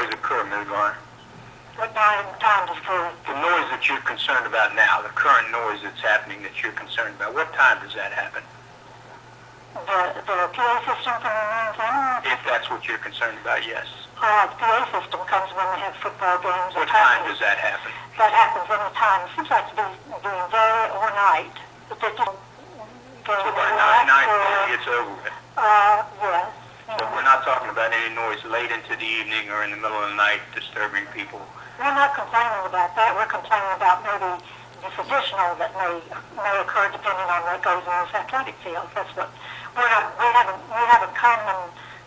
noise occur, Ms. Garner? What time does The noise that you're concerned about now, the current noise that's happening that you're concerned about, what time does that happen? the PA system from the main phone? If that's what you're concerned about, yes. The PA system comes when we have football games. What time does that happen? That happens any time. It seems like to be during day or night. But they just go So by 9:30 it's over with. Yes. So we're not talking about any noise late into the evening or in the middle of the night disturbing people. We're not complaining about that. We're complaining about maybe this additional that may occur depending on what goes in this athletic field. That's what we haven't come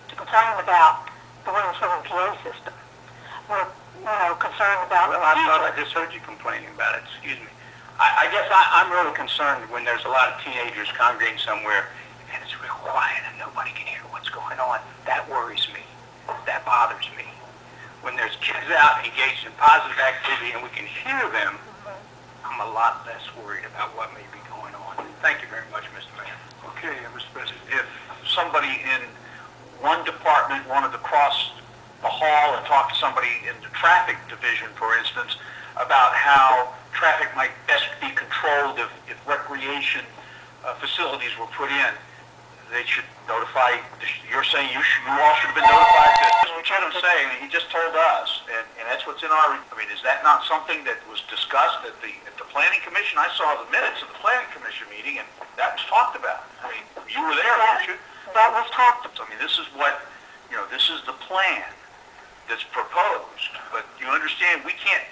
to complain about the Williams Swimming PA system. We're concerned about. Well, I thought I just heard you complaining about it. Excuse me. I guess I'm really concerned when there's a lot of teenagers congregating somewhere and it's real quiet and nobody can hear what's going on. That worries me. That bothers me. When there's kids out engaged in positive activity and we can hear them, I'm a lot less worried about what may be going on. Thank you very much, Mr. Mayor. Okay, Mr. President. If somebody in one department wanted to cross the hall and talk to somebody in the traffic division, for instance, about how traffic might best be controlled if recreation facilities were put in, they should notify. You're saying you all should have been notified. That's what I'm saying. He just told us, and that's what's in our. I mean, is that not something that was discussed at the Planning Commission? I saw the minutes of the Planning Commission meeting, and that was talked about. I mean, you were there, weren't you? That was talked about. I mean, this is what this is the plan that's proposed. But you understand, we can't.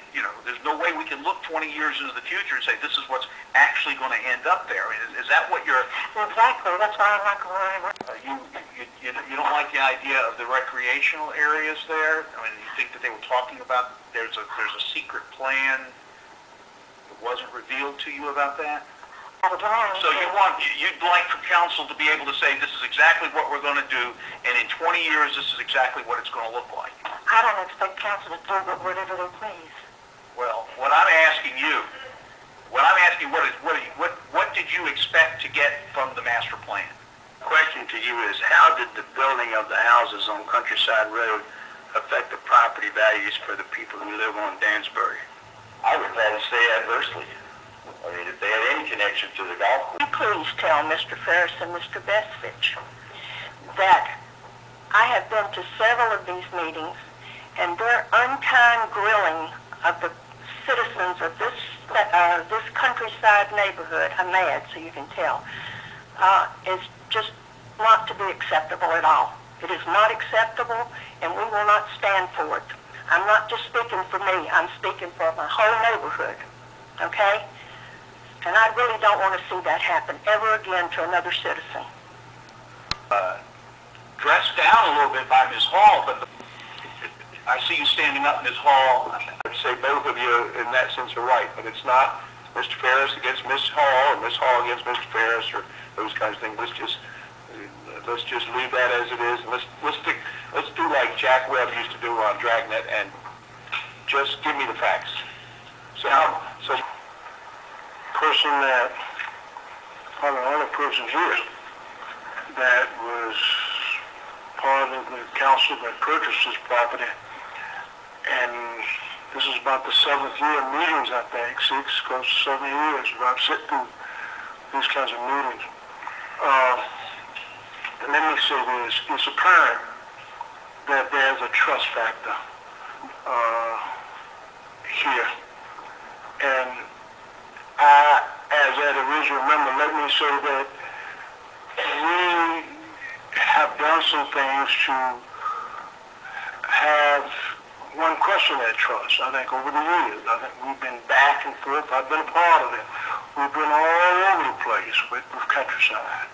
There's no way we can look 20 years into the future and say this is what's actually going to end up there. I mean, is that what you're? Exactly. That's why I'm not going You don't like the idea of the recreational areas there? I mean, you think that they were talking about there's a secret plan that wasn't revealed to you about that? So you'd like for council to be able to say this is exactly what we're going to do, and in 20 years this is exactly what it's going to look like. I don't expect council to do whatever they please. Well, what I'm asking you, what did you expect to get from the master plan? Question to you is, how did the building of the houses on Countryside Road affect the property values for the people who live on Dansbury? I would rather say adversely. I mean, if they had any connection to the golf course. Please tell Mr. Ferris and Mr. Besfitch that I have been to several of these meetings, and their unkind grilling of the citizens of this countryside neighborhood, I'm mad, so you can tell, is just not to be acceptable at all. It is not acceptable, and we will not stand for it. I'm not just speaking for me. I'm speaking for my whole neighborhood, okay? And I really don't want to see that happen ever again to another citizen. Dressed down a little bit by Ms. Hall, but I see you standing up, Ms. Hall. I'd say both of you in that sense are right, but it's not Mr. Ferris against Ms. Hall or Ms. Hall against Mr. Ferris or those kinds of things. Let's just leave that as it is. And let's do like Jack Webb used to do on Dragnet and just give me the facts. So person that, I'm the only person here that was part of the council that purchased this property, and this is about the 7th year of meetings, I think, 6, close to 7 years, where I've sit through these kinds of meetings. And let me say this, it's apparent that there's a trust factor here, and as that original member, let me say that we have done some things to have one question that trust. I think over the years, I think we've been back and forth. I've been a part of it. We've been all over the place with Countryside.